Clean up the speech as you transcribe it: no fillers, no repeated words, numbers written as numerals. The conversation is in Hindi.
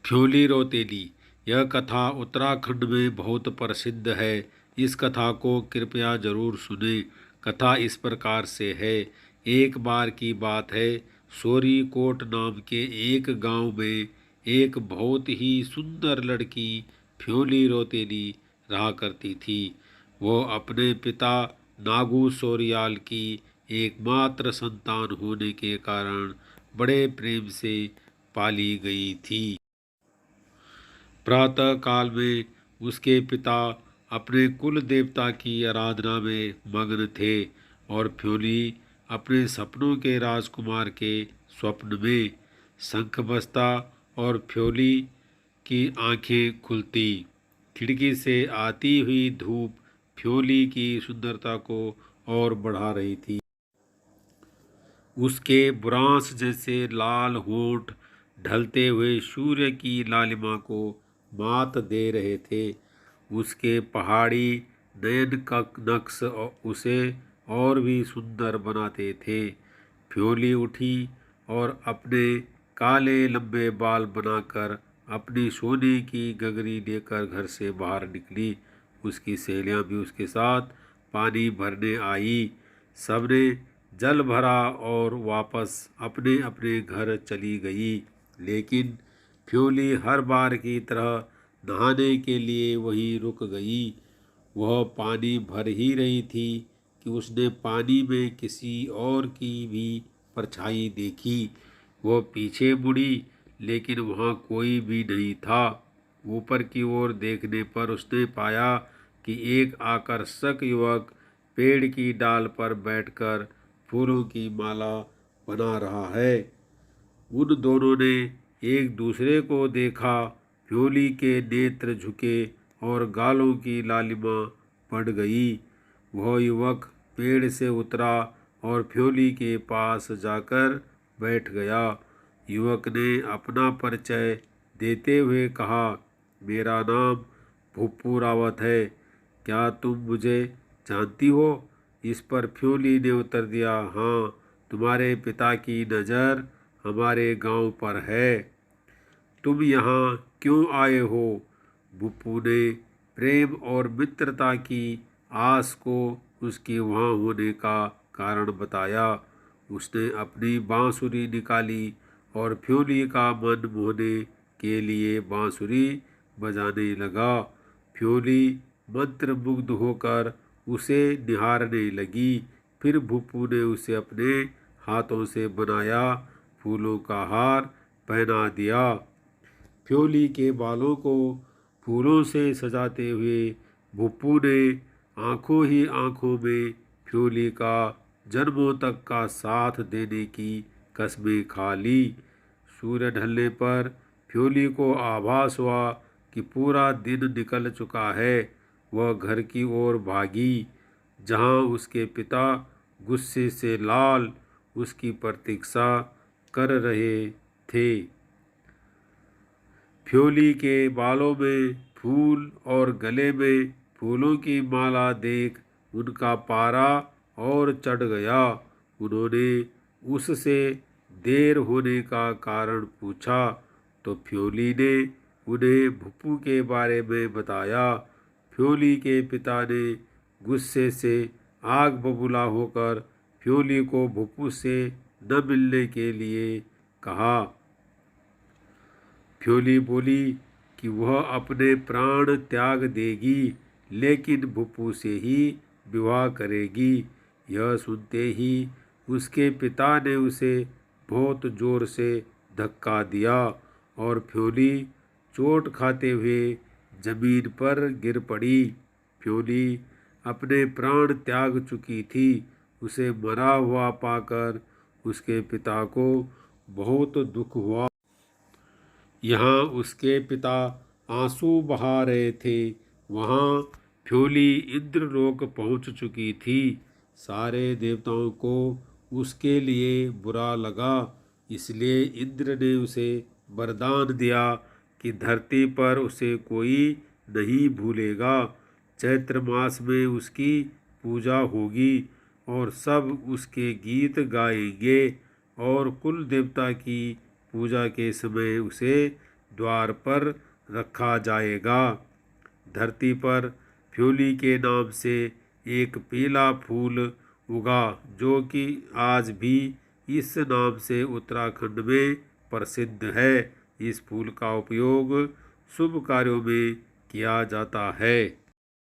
फ्योली रौतेली। यह कथा उत्तराखंड में बहुत प्रसिद्ध है। इस कथा को कृपया जरूर सुने। कथा इस प्रकार से है। एक बार की बात है, सोरीकोट नाम के एक गांव में एक बहुत ही सुंदर लड़की फ्योली रौतेली रहा करती थी। वो अपने पिता नागू सोरियाल की एकमात्र संतान होने के कारण बड़े प्रेम से पाली गई थी। प्रातः काल में उसके पिता अपने कुल देवता की आराधना में मग्न थे और फ्योली अपने सपनों के राजकुमार के स्वप्न में। शंख बजता और फ्योली की आंखें खुलती। खिड़की से आती हुई धूप फ्योली की सुंदरता को और बढ़ा रही थी। उसके बुरांस जैसे लाल होंठ ढलते हुए सूर्य की लालिमा को मात दे रहे थे। उसके पहाड़ी नयन का नक्श उसे और भी सुंदर बनाते थे। फ्योली उठी और अपने काले लंबे बाल बनाकर अपनी सोने की गगरी लेकर घर से बाहर निकली। उसकी सहेलियां भी उसके साथ पानी भरने आई। सबने जल भरा और वापस अपने अपने घर चली गई। लेकिन फ्योली हर बार की तरह नहाने के लिए वहीं रुक गई। वह पानी भर ही रही थी कि उसने पानी में किसी और की भी परछाई देखी। वह पीछे मुड़ी, लेकिन वहाँ कोई भी नहीं था। ऊपर की ओर देखने पर उसने पाया कि एक आकर्षक युवक पेड़ की डाल पर बैठकर फूलों की माला बना रहा है। उन दोनों ने एक दूसरे को देखा। फ्योली के नेत्र झुके और गालों की लालिमा बढ़ गई। वह युवक पेड़ से उतरा और फ्योली के पास जाकर बैठ गया। युवक ने अपना परिचय देते हुए कहा, मेरा नाम भुप्पू रावत है। क्या तुम मुझे जानती हो? इस पर फ्योली ने उत्तर दिया, हाँ, तुम्हारे पिता की नज़र हमारे गांव पर है। तुम यहाँ क्यों आए हो? भुप्पू ने प्रेम और मित्रता की आस को उसके वहाँ होने का कारण बताया। उसने अपनी बांसुरी निकाली और फ्योली का मन मोहने के लिए बांसुरी बजाने लगा। फ्योली मंत्रमुग्ध होकर उसे निहारने लगी। फिर भुप्पू ने उसे अपने हाथों से बनाया फूलों का हार पहना दिया। फ्योली के बालों को फूलों से सजाते हुए भुप्पू ने आंखों ही आंखों में फ्योली का जन्मों तक का साथ देने की कस्में खा ली। सूर्य ढलने पर फ्योली को आभास हुआ कि पूरा दिन निकल चुका है। वह घर की ओर भागी, जहां उसके पिता गुस्से से लाल उसकी प्रतीक्षा कर रहे थे। फ्योली के बालों में फूल और गले में फूलों की माला देख उनका पारा और चढ़ गया। उन्होंने उससे देर होने का कारण पूछा तो फ्योली ने उन्हें भुप्पू के बारे में बताया। फ्योली के पिता ने गुस्से से आग बबूला होकर फ्योली को भुप्पू से न मिलने के लिए कहा। फ्योली बोली कि वह अपने प्राण त्याग देगी, लेकिन भुप्पू से ही विवाह करेगी। यह सुनते ही उसके पिता ने उसे बहुत जोर से धक्का दिया और फ्योली चोट खाते हुए जमीन पर गिर पड़ी। फ्योली अपने प्राण त्याग चुकी थी। उसे मरा हुआ पाकर उसके पिता को बहुत दुख हुआ। यहाँ उसके पिता आंसू बहा रहे थे। वहाँ फ्योली इंद्रलोक पहुँच चुकी थी। सारे देवताओं को उसके लिए बुरा लगा, इसलिए इंद्र ने उसे वरदान दिया कि धरती पर उसे कोई नहीं भूलेगा। चैत्र मास में उसकी पूजा होगी और सब उसके गीत गाएंगे और कुल देवता की पूजा के समय उसे द्वार पर रखा जाएगा। धरती पर फ्योली के नाम से एक पीला फूल उगा जो कि आज भी इस नाम से उत्तराखंड में प्रसिद्ध है। इस फूल का उपयोग शुभ कार्यों में किया जाता है।